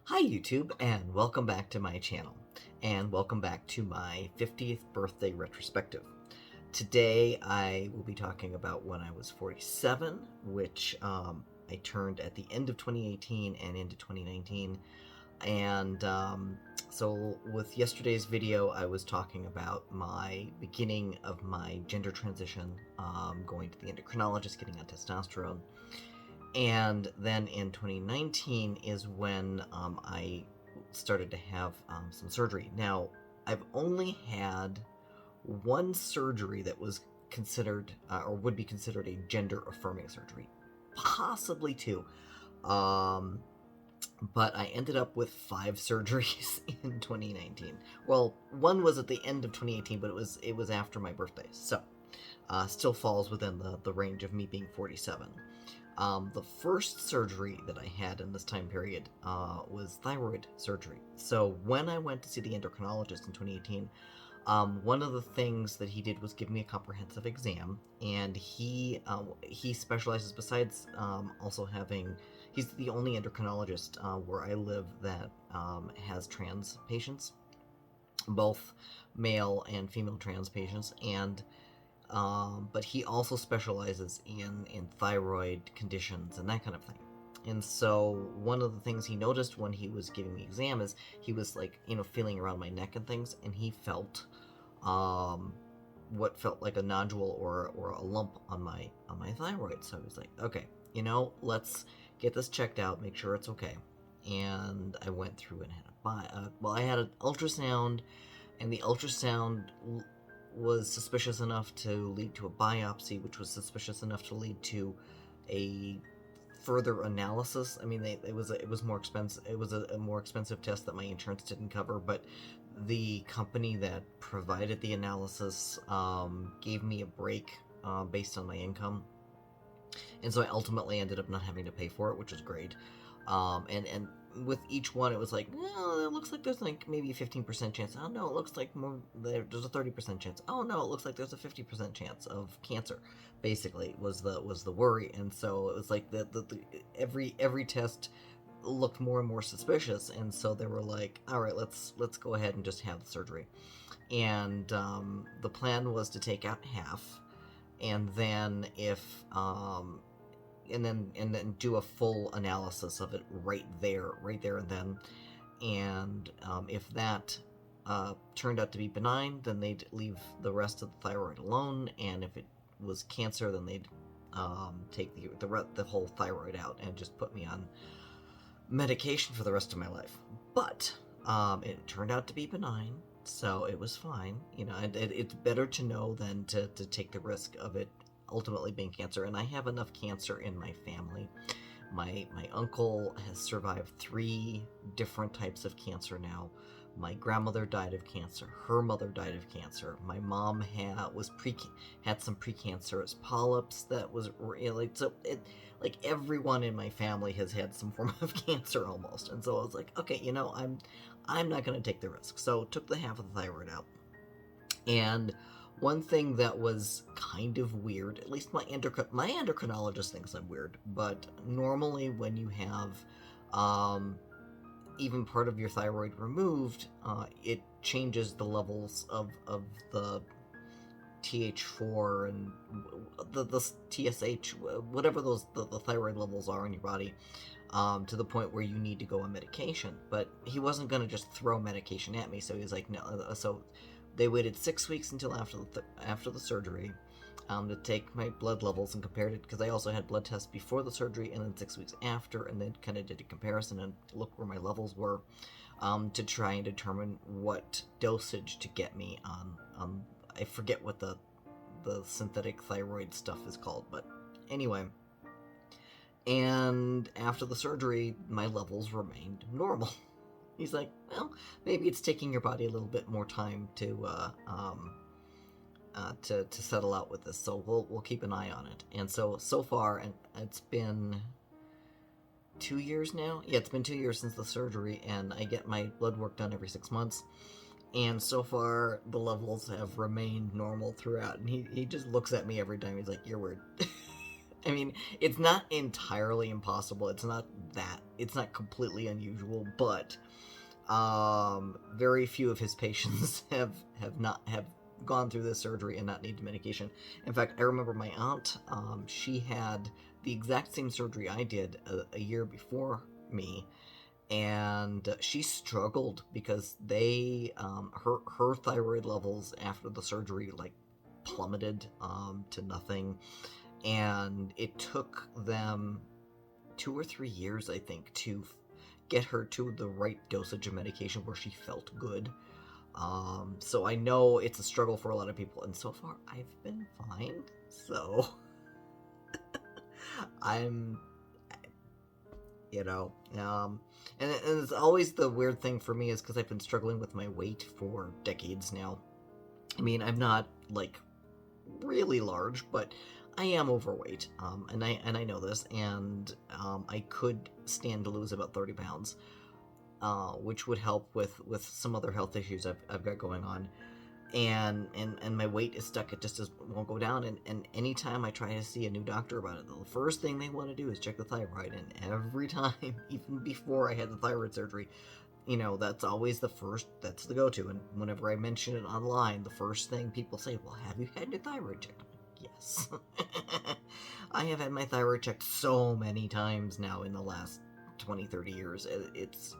Hi YouTube, and welcome back to my channel, and welcome back to my 50th birthday retrospective. Today I will be talking about when I was 47, which I turned at the end of 2018 and into 2019, and so with yesterday's video I was talking about my beginning of my gender transition, going to the endocrinologist, getting on testosterone. And then in 2019 is when I started to have some surgery. Now, I've only had one surgery that was considered or would be considered a gender affirming surgery, possibly two. But I ended up with 5 surgeries in 2019. Well, one was at the end of 2018, but it was after my birthday, so still falls within the range of me being 47. The first surgery that I had in this time period was thyroid surgery. So when I went to see the endocrinologist in 2018, one of the things that he did was give me a comprehensive exam, and he specializes, besides also having, he's the only endocrinologist where I live that has trans patients, both male and female trans patients, and but he also specializes in thyroid conditions and that kind of thing. And so one of the things he noticed when he was giving me exam is he was like, feeling around my neck and things, and he felt what felt like a nodule or a lump on my thyroid. So he was like, okay, let's get this checked out, make sure it's okay. And I went through and had I had an ultrasound, and the ultrasound was suspicious enough to lead to a biopsy, which was suspicious enough to lead to a further analysis. I mean, it was more expensive. It was a more expensive test that my insurance didn't cover, but the company that provided the analysis gave me a break based on my income, and so I ultimately ended up not having to pay for it, which is great. And with each one, it was like, well, it looks like there's like maybe a 15% chance. Oh no, it looks like there's a 30% chance. Oh no, it looks like there's a 50% chance of cancer. Basically, was the worry, and so it was like every test looked more and more suspicious, and so they were like, all right, let's go ahead and just have the surgery. And the plan was to take out half, and then and then do a full analysis of it right there and then. And if that turned out to be benign, then they'd leave the rest of the thyroid alone, and if it was cancer, then they'd take the whole thyroid out and just put me on medication for the rest of my life. But it turned out to be benign, so it was fine. It's better to know than to take the risk of it ultimately being cancer. And I have enough cancer in my family. My uncle has survived 3 different types of cancer now. My grandmother died of cancer. Her mother died of cancer. My mom had some precancerous polyps that was like everyone in my family has had some form of cancer almost. And so I was like, okay, I'm not going to take the risk. So took the half of the thyroid out. And one thing that was kind of weird, at least my endocrinologist thinks I'm weird, but normally when you have even part of your thyroid removed, it changes the levels of the TH4 and the TSH, whatever the thyroid levels are in your body, to the point where you need to go on medication. But he wasn't going to just throw medication at me, so he was like, no. So they waited 6 weeks until after the surgery to take my blood levels and compared it, because I also had blood tests before the surgery and then 6 weeks after, and then kind of did a comparison and look where my levels were, to try and determine what dosage to get me on I forget what the synthetic thyroid stuff is called, but anyway. And after the surgery, my levels remained normal. He's like, well, maybe it's taking your body a little bit more time to settle out with this, so we'll keep an eye on it. And so far, and it's been 2 years now. Yeah, it's been 2 years since the surgery, and I get my blood work done every 6 months. And so far, the levels have remained normal throughout. And he just looks at me every time. He's like, "You're weird." I mean, it's not entirely impossible. It's not completely unusual, but very few of his patients have gone through this surgery and not needed medication. In fact, I remember my aunt, she had the exact same surgery I did a year before me, and she struggled because her thyroid levels after the surgery like plummeted to nothing, and it took them 2 or 3 years, I think, to get her to the right dosage of medication where she felt good. So I know it's a struggle for a lot of people, and so far I've been fine. So I'm, and it's always the weird thing for me is because I've been struggling with my weight for decades now. I mean, I'm not like really large, but I am overweight, and I know this, and I could stand to lose about 30 pounds, which would help with some other health issues I've got going on, and my weight is stuck. It just won't go down, and anytime I try to see a new doctor about it, the first thing they want to do is check the thyroid, and every time, even before I had the thyroid surgery, that's always that's the go-to, and whenever I mention it online, the first thing people say, well, have you had your thyroid checked? Yes. I have had my thyroid checked so many times now in the last 20-30 years. It's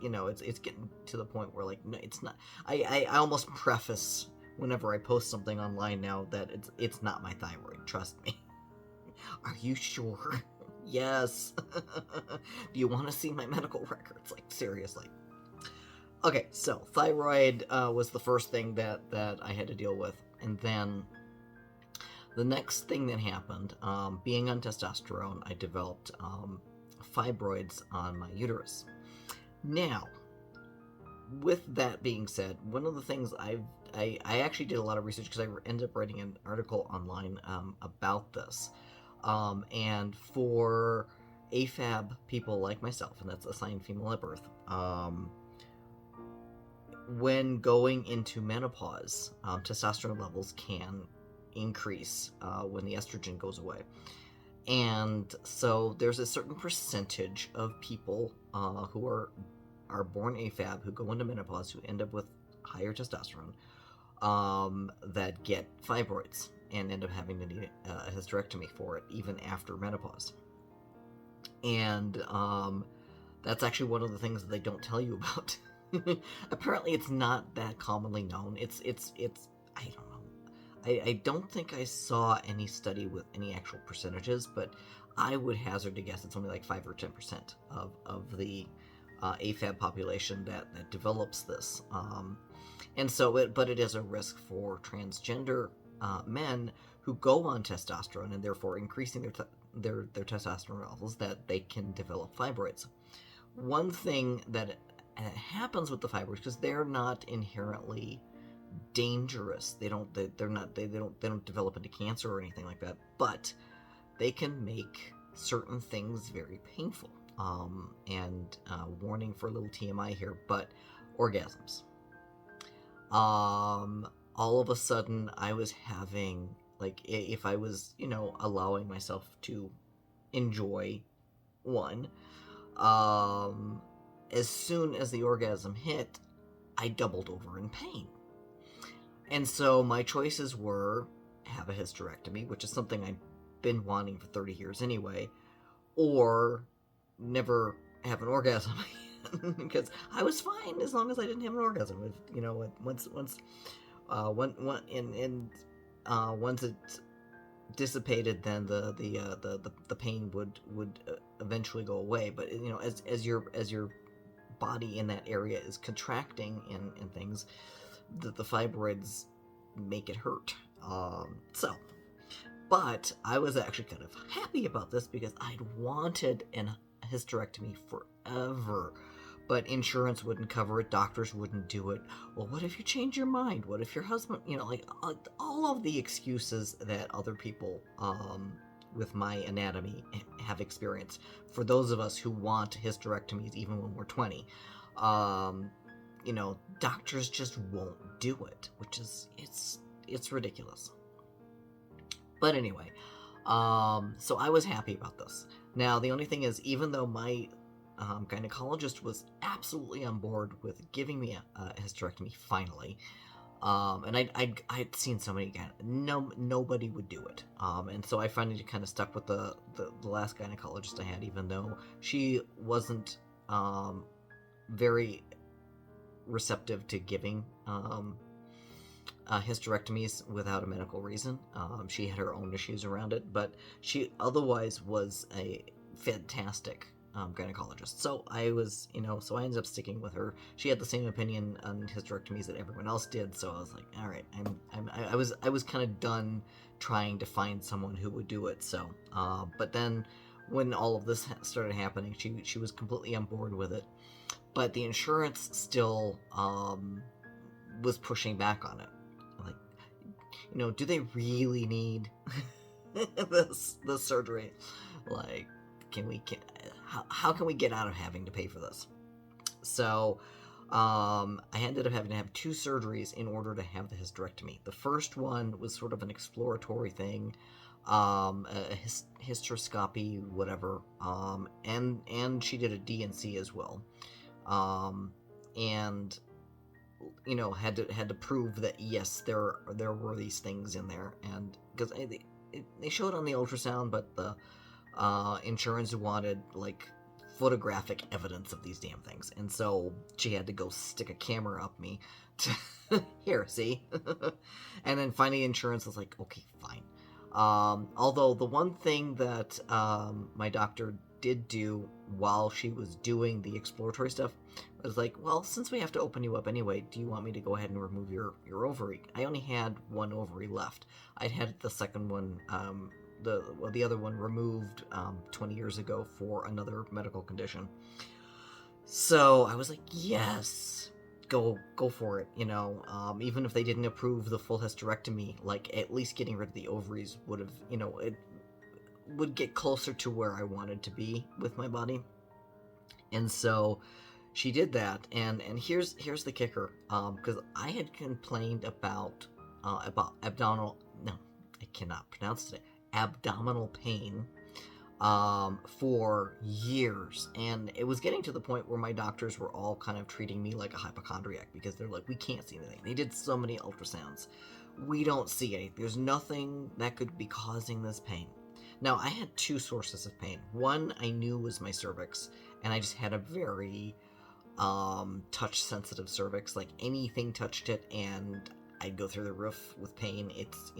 getting to the point where, like, no, it's not. I almost preface whenever I post something online now that it's not my thyroid, trust me. Are you sure? Yes. Do you want to see my medical records? Like, seriously. Okay, so thyroid was the first thing that I had to deal with, and then the next thing that happened, being on testosterone, I developed fibroids on my uterus. Now, with that being said, one of the things I actually did a lot of research because I ended up writing an article online about this, and for AFAB people like myself, and that's assigned female at birth, when going into menopause, testosterone levels can increase when the estrogen goes away. And so there's a certain percentage of people who are born AFAB who go into menopause who end up with higher testosterone that get fibroids and end up having to need a hysterectomy for it even after menopause. And that's actually one of the things that they don't tell you about. Apparently it's not that commonly known. It's I don't know. I don't think I saw any study with any actual percentages, but I would hazard to guess it's only like 5 or 10% of the AFAB population that develops this. And so but it is a risk for transgender men who go on testosterone and therefore increasing their testosterone levels, that they can develop fibroids. One thing that happens with the fibroids, because they're not inherently dangerous, they don't develop into cancer or anything like that, but they can make certain things very painful. And warning for a little TMI here, but orgasms. All of a sudden I was having, like, if I was, allowing myself to enjoy one, as soon as the orgasm hit, I doubled over in pain. And so my choices were have a hysterectomy, which is something I've been wanting for 30 years anyway, or never have an orgasm again, because I was fine as long as I didn't have an orgasm. Once it dissipated, then the pain would eventually go away. But as your body in that area is contracting and things, the fibroids make it hurt. But I was actually kind of happy about this because I'd wanted a hysterectomy forever, but insurance wouldn't cover it, doctors wouldn't do it. Well, what if you change your mind? What if your husband, like all of the excuses that other people with my anatomy have experienced. For those of us who want hysterectomies even when we're 20, doctors just won't do it, which is, it's ridiculous. But anyway, So I was happy about this. Now, the only thing is, even though my gynecologist was absolutely on board with giving me a hysterectomy finally, and I'd seen so many again. Nobody would do it. And so I finally kind of stuck with the last gynecologist I had, even though she wasn't very receptive to giving hysterectomies without a medical reason. She had her own issues around it, but she otherwise was a fantastic gynecologist. So I was, so I ended up sticking with her. She had the same opinion on hysterectomies that everyone else did. So I was like, all right, I was kind of done trying to find someone who would do it. So, but then when all of this started happening, she was completely on board with it. But the insurance still was pushing back on it. Like, do they really need this surgery? Like, how can we get out of having to pay for this? So I ended up having to have 2 surgeries in order to have the hysterectomy. The first one was sort of an exploratory thing, a hysteroscopy, whatever, and she did a D&C as well, and had to prove that yes, there were these things in there, and because they showed on the ultrasound, but the insurance wanted like photographic evidence of these damn things, and so she had to go stick a camera up me to here, see. And then finally insurance was like, okay, fine. Although the one thing that my doctor did do while she was doing the exploratory stuff was like, well, since we have to open you up anyway, do you want me to go ahead and remove your ovary? I only had 1 ovary left. I'd had the second one, the other one removed 20 years ago for another medical condition. So I was like, yes, go for it. Even if they didn't approve the full hysterectomy, like at least getting rid of the ovaries would have, it would get closer to where I wanted to be with my body. And so she did that, and here's the kicker, because I had complained about abdominal, no, I cannot pronounce today, abdominal pain for years, and it was getting to the point where my doctors were all kind of treating me like a hypochondriac, because they're like, we can't see anything. They did so many ultrasounds, we don't see anything. There's nothing that could be causing this pain. Now, I had 2 sources of pain. One I knew was my cervix, and I just had a very touch sensitive cervix. Like anything touched it and I'd go through the roof with pain. It's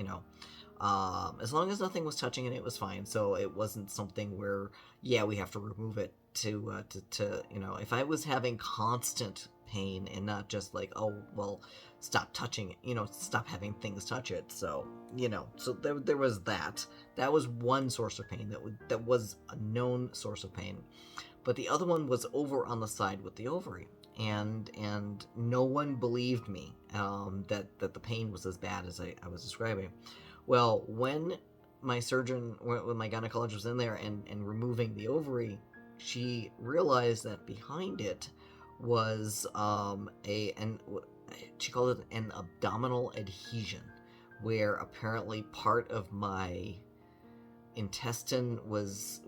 as long as nothing was touching it, it was fine. So it wasn't something where we have to remove it to if I was having constant pain and not just like, oh well, stop touching it, stop having things touch it. So so there was that was one source of pain that was a known source of pain. But the other one was over on the side with the ovary, and no one believed me that the pain was as bad as I was describing. Well, when my gynecologist was in there and removing the ovary, she realized that behind it was she called it an abdominal adhesion, where apparently part of my intestine was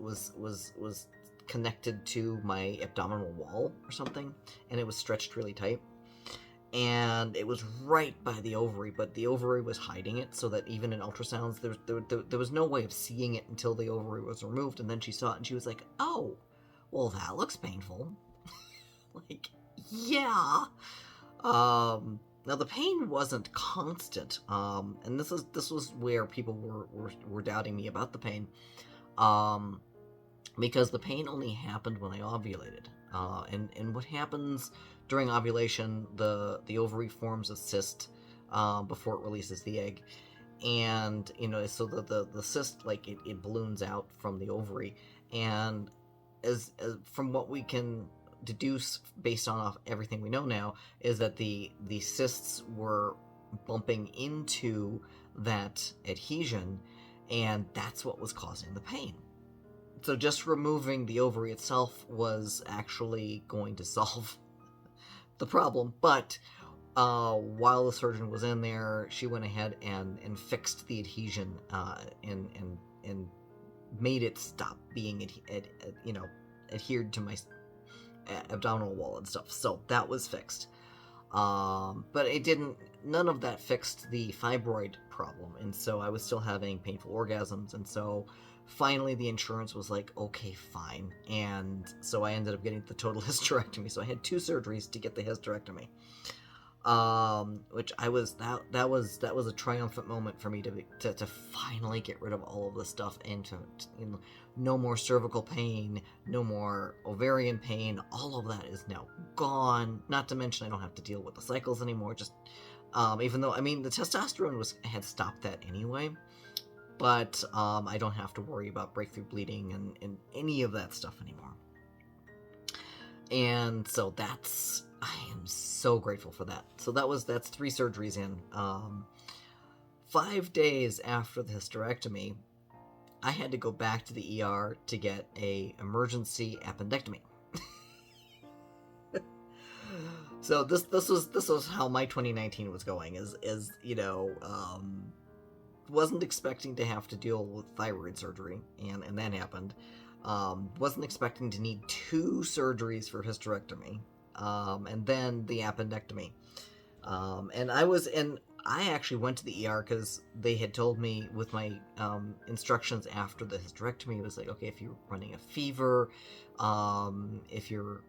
connected to my abdominal wall or something, and it was stretched really tight, and it was right by the ovary, but the ovary was hiding it, so that even in ultrasounds there was no way of seeing it until the ovary was removed. And then she saw it and she was like, oh, well, that looks painful. Like, yeah. Now the pain wasn't constant, and this was where people were doubting me about the pain, because the pain only happened when I ovulated, and what happens during ovulation, the ovary forms a cyst before it releases the egg, and so the cyst, like it balloons out from the ovary, and as from what we can deduce based on everything we know now, is that the cysts were bumping into that adhesion, and that's what was causing the pain. So just removing the ovary itself was actually going to solve the problem, but while the surgeon was in there, she went ahead and fixed the adhesion, and and made it stop being adhered to my abdominal wall and stuff. So that was fixed. But it didn't. None of that fixed the fibroid problem, and so I was still having painful orgasms. And so finally, the insurance was like, okay, fine. And so I ended up getting the total hysterectomy. So I had 2 surgeries to get the hysterectomy. Which that was a triumphant moment for me to finally get rid of all of this stuff and to no more cervical pain, no more ovarian pain. All of that is now gone. Not to mention I don't have to deal with the cycles anymore. Just even though the testosterone had stopped that anyway, but I don't have to worry about breakthrough bleeding and any of that stuff anymore. And so I am so grateful for that. So that's 3 surgeries in. 5 days after the hysterectomy, I had to go back to the ER to get a emergency appendectomy. So this was how my 2019 was going. Wasn't expecting to have to deal with thyroid surgery, and that happened. Wasn't expecting to need 2 surgeries for hysterectomy. And then the appendectomy. I actually went to the ER because they had told me with my instructions after the hysterectomy, it was like, okay, if you're running a fever, if you're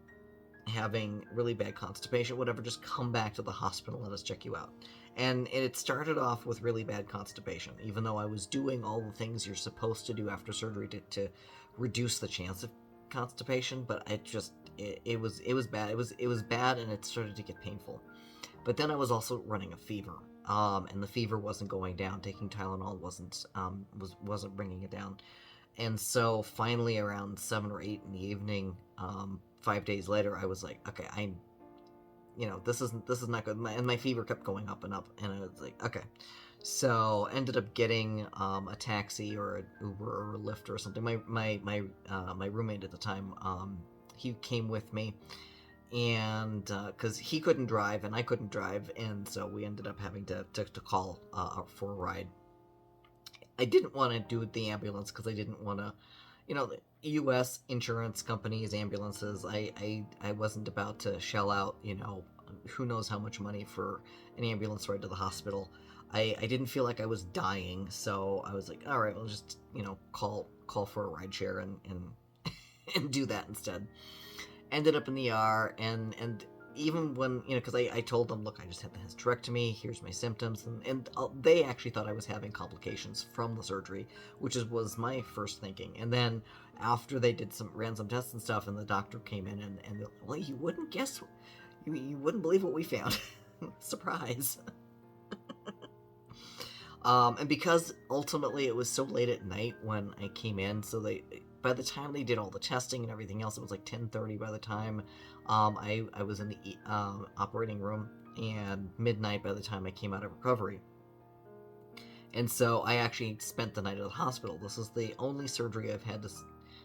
having really bad constipation, whatever, just come back to the hospital and let us check you out. And it started off with really bad constipation, even though I was doing all the things you're supposed to do after surgery to reduce the chance of constipation, but it was bad. It was bad, and it started to get painful. But then I was also running a fever, and the fever wasn't going down. Taking Tylenol wasn't bringing it down. And so finally, around 7 or 8 in the evening, 5 days later, I was like, okay, this is not good. And my fever kept going up and up, and I was like, okay. So ended up getting a taxi or an Uber or a Lyft or something. My roommate at the time, he came with me, and because he couldn't drive and I couldn't drive, and so we ended up having to call for a ride. I didn't want to do the ambulance because I didn't want to, the U.S. insurance companies, ambulances. I wasn't about to shell out, who knows how much money for an ambulance ride to the hospital. I didn't feel like I was dying, so I was like, all right, we'll just, call for a ride share and do that instead. Ended up in the ER, and even when, because I told them, look, I just had the hysterectomy, here's my symptoms, and they actually thought I was having complications from the surgery, which was my first thinking. And then after they ran some tests and stuff, and the doctor came in, and well, you wouldn't believe what we found. Surprise. And because ultimately it was so late at night when I came in, so by the time they did all the testing and everything else, it was like 10:30 by the time I was in the operating room, and midnight by the time I came out of recovery. And so I actually spent the night at the hospital. This is the only surgery I've had to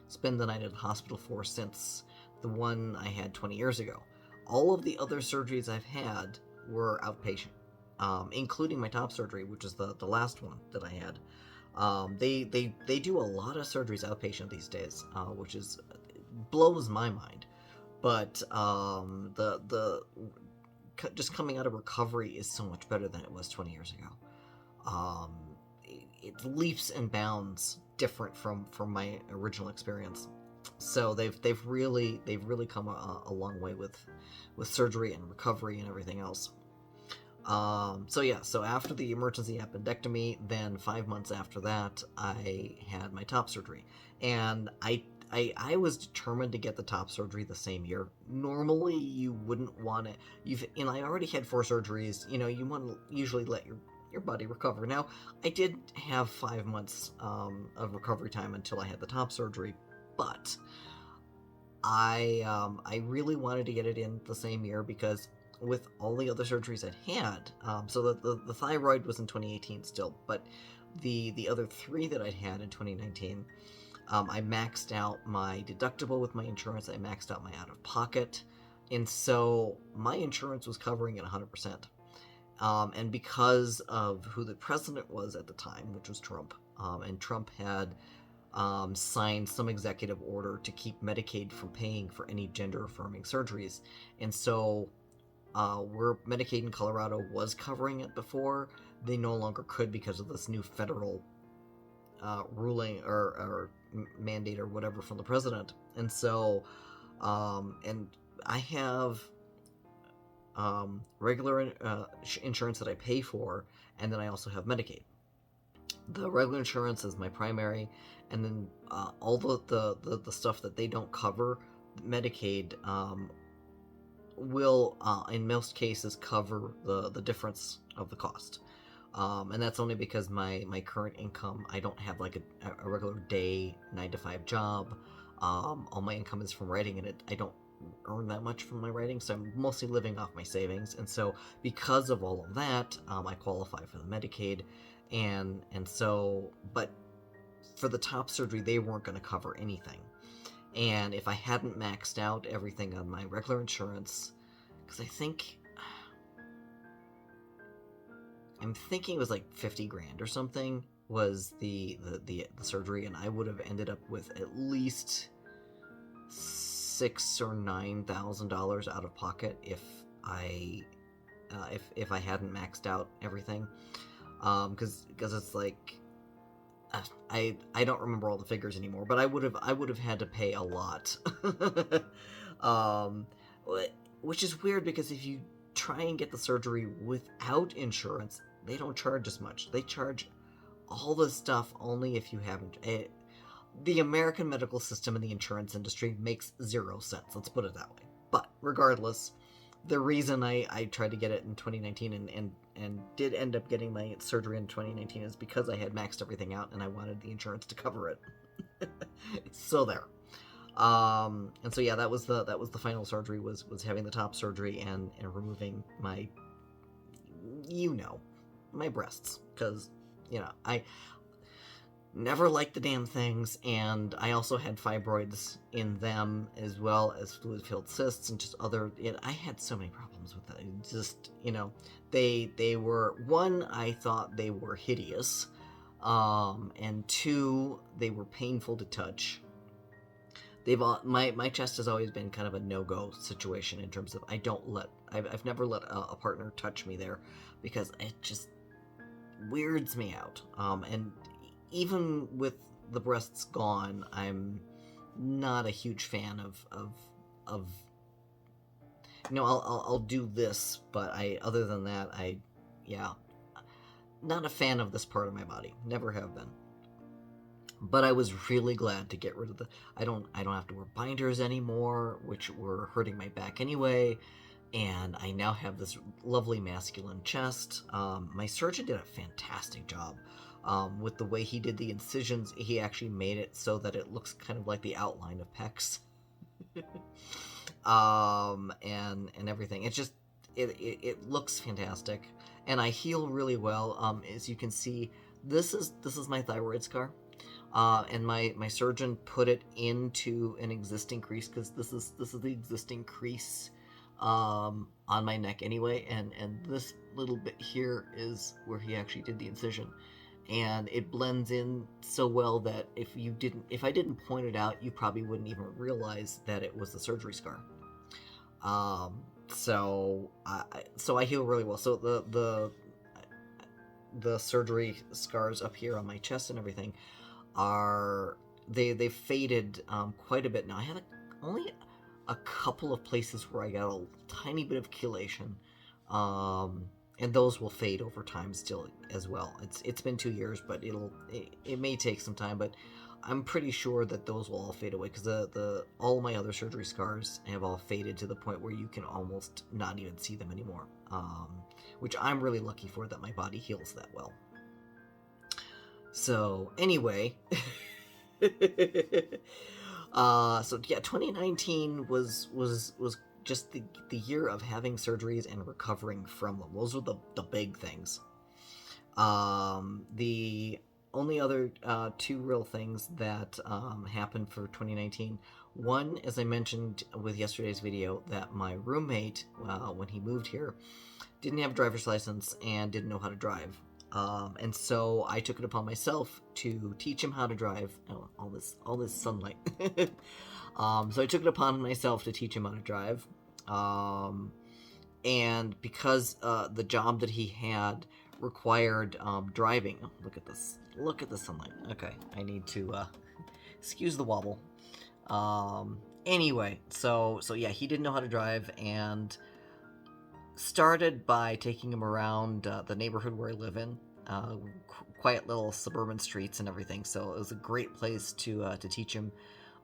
spend the night at the hospital for since the one I had 20 years ago. All of the other surgeries I've had were outpatient, including my top surgery, which is the last one that I had. They do a lot of surgeries outpatient these days, which blows my mind. But the just coming out of recovery is so much better than it was 20 years ago. It leaps and bounds different from my original experience. So they've really come a long way with surgery and recovery and everything else. So after the emergency appendectomy, then 5 months after that, I had my top surgery, and I was determined to get the top surgery the same year. Normally, you wouldn't want to. I already had 4 surgeries. You want to usually let your body recover. Now, I did have 5 months of recovery time until I had the top surgery, but I really wanted to get it in the same year because with all the other surgeries I'd had, so the thyroid was in 2018 still, but the other 3 that I'd had in 2019, I maxed out my deductible with my insurance, I maxed out my out-of-pocket, and so my insurance was covering it 100%. And because of who the president was at the time, which was Trump, and Trump had signed some executive order to keep Medicaid from paying for any gender-affirming surgeries. And so where Medicaid in Colorado was covering it before, they no longer could because of this new federal ruling or mandate or whatever from the president. And so, and I have regular insurance that I pay for, and then I also have Medicaid. The regular insurance is my primary, and then all the stuff that they don't cover, Medicaid will, in most cases, cover the difference of the cost. And that's only because my current income, I don't have like a regular day 9-to-5 job. All my income is from writing, and I don't earn that much from my writing, so I'm mostly living off my savings. And so because of all of that, I qualify for the Medicaid. And so, but for the top surgery, they weren't going to cover anything. And if I hadn't maxed out everything on my regular insurance, because I'm thinking it was like 50 grand or something was the surgery, and I would have ended up with at least $6,000 or $9,000 out of pocket if I hadn't maxed out everything. Because it's like I don't remember all the figures anymore, but I would have had to pay a lot. Which is weird, because if you try and get the surgery without insurance, they don't charge as much. They charge all this stuff only if you haven't. The American medical system and the insurance industry makes 0 sense. Let's put it that way. But regardless, the reason I tried to get it in 2019 and did end up getting my surgery in 2019 is because I had maxed everything out and I wanted the insurance to cover it. So there. And so yeah, that was the final surgery, was having the top surgery and removing my breasts, because I never liked the damn things, and I also had fibroids in them, as well as fluid-filled cysts and just other. I had so many problems with that. Just they were, one, I thought they were hideous, and two, they were painful to touch. My chest has always been kind of a no-go situation in terms of I've never let a partner touch me there, because it just weirds me out. And even with the breasts gone, I'm not a huge fan of I'll do this, but other than that, not a fan of this part of my body. Never have been. But I was really glad to get rid of I don't have to wear binders anymore, which were hurting my back anyway, and I now have this lovely masculine chest. My surgeon did a fantastic job. With the way he did the incisions, he actually made it so that it looks kind of like the outline of pecs. And everything. It's just, it looks fantastic, and I heal really well. As you can see, this is my thyroid scar. And my surgeon put it into an existing crease, because this is the existing crease on my neck anyway, and this little bit here is where he actually did the incision, and it blends in so well that if I didn't point it out, you probably wouldn't even realize that it was the surgery scar. So I heal really well. So the surgery scars up here on my chest and everything they've faded quite a bit now. I have only a couple of places where I got a tiny bit of chelation, and those will fade over time still as well. It's been 2 years, but it may take some time, but I'm pretty sure that those will all fade away, because all my other surgery scars have all faded to the point where you can almost not even see them anymore, which I'm really lucky for, that my body heals that well. So anyway, so yeah, 2019 was just the year of having surgeries and recovering from them. Those were the big things. The only other 2 real things that happened for 2019. One, as I mentioned with yesterday's video, that my roommate, when he moved here, didn't have a driver's license and didn't know how to drive. And so I took it upon myself to teach him how to drive. Oh, all this sunlight. So I took it upon myself to teach him how to drive. And because the job that he had required driving. Oh, look at this. Look at the sunlight. Okay, I need to excuse the wobble. Anyway, so yeah, he didn't know how to drive, and started by taking him around the neighborhood where I live in, quiet little suburban streets and everything. So it was a great place to teach him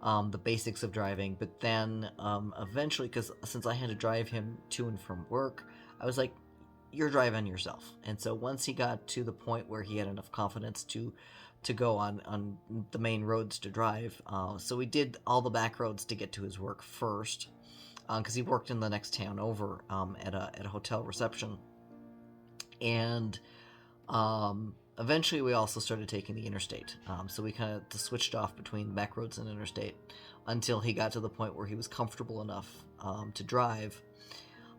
the basics of driving. But then eventually, because since I had to drive him to and from work, I was like, "You're driving yourself." And so once he got to the point where he had enough confidence to go on the main roads to drive, so we did all the back roads to get to his work first, because he worked in the next town over at a hotel reception. And eventually we also started taking the interstate. So we kind of switched off between back roads and interstate until he got to the point where he was comfortable enough to drive.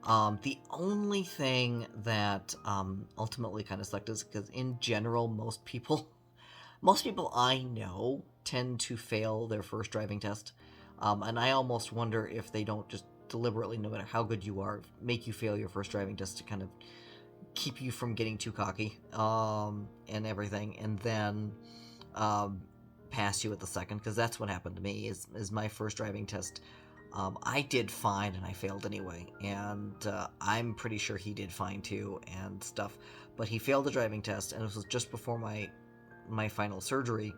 The only thing that ultimately kind of sucked is because in general, most people I know tend to fail their first driving test. And I almost wonder if they don't just deliberately, no matter how good you are, make you fail your first driving test to kind of keep you from getting too cocky and everything, and then pass you at the second, because that's what happened to me. Is my first driving test, I did fine and I failed anyway, and I'm pretty sure he did fine too and stuff, but he failed the driving test, and it was just before my final surgery,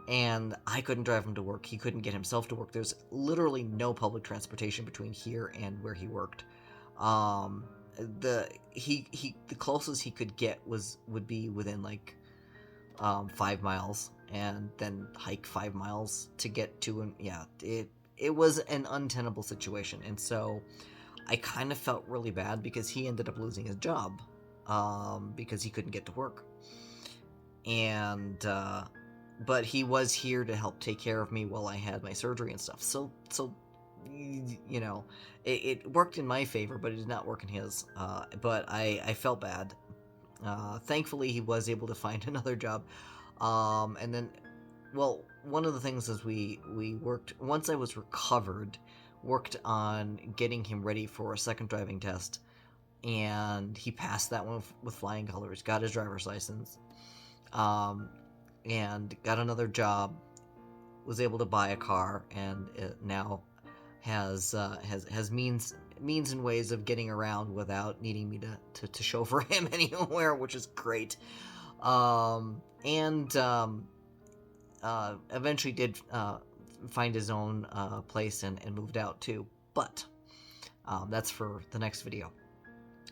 and I couldn't drive him to work. He couldn't get himself to work. There's literally no public transportation between here and where he worked. The closest he could get would be within like 5 miles, and then hike 5 miles to get to him. Yeah, it was an untenable situation, and so I kind of felt really bad because he ended up losing his job because he couldn't get to work. And but he was here to help take care of me while I had my surgery and stuff. So you know, it worked in my favor, but it did not work in his. But I felt bad. Thankfully, he was able to find another job. And then, well, one of the things is we worked, once I was recovered, worked on getting him ready for a second driving test. And he passed that one with flying colors, got his driver's license, and got another job, was able to buy a car, and now has means and ways of getting around without needing me to chauffeur him anywhere, which is great. Eventually did find his own place and moved out too, but that's for the next video.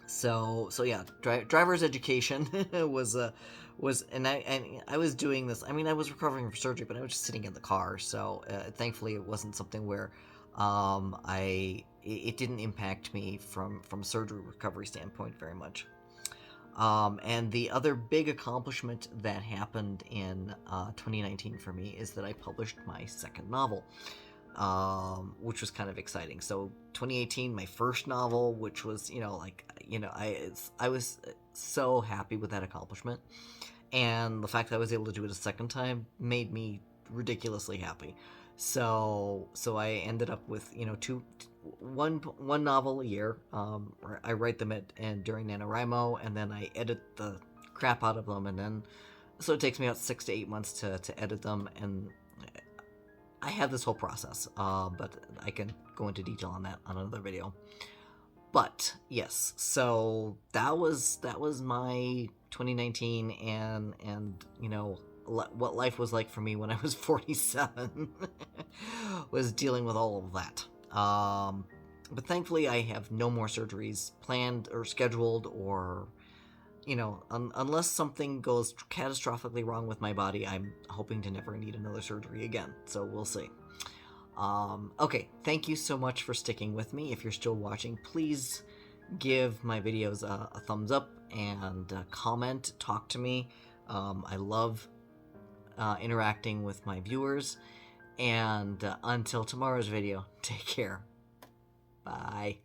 So yeah, driver's education was and I was doing this. I mean, I was recovering from surgery, but I was just sitting in the car. So thankfully, it wasn't something where it didn't impact me from surgery recovery standpoint very much. And the other big accomplishment that happened in 2019 for me is that I published my second novel, which was kind of exciting. So 2018, my first novel, which was, I was so happy with that accomplishment. And the fact that I was able to do it a second time made me ridiculously happy. So I ended up with, one novel a year. I write them during NaNoWriMo, and then I edit the crap out of them, and then so it takes me about 6 to 8 months to edit them, and I have this whole process, but I can go into detail on that on another video. But yes, so that was my 2019, and what life was like for me when I was 47 was dealing with all of that. But thankfully I have no more surgeries planned or scheduled, or unless something goes catastrophically wrong with my body, I'm hoping to never need another surgery again. So we'll see. Okay, thank you so much for sticking with me. If you're still watching, please give my videos a thumbs up and comment, talk to me. I love interacting with my viewers. And until tomorrow's video, take care. Bye.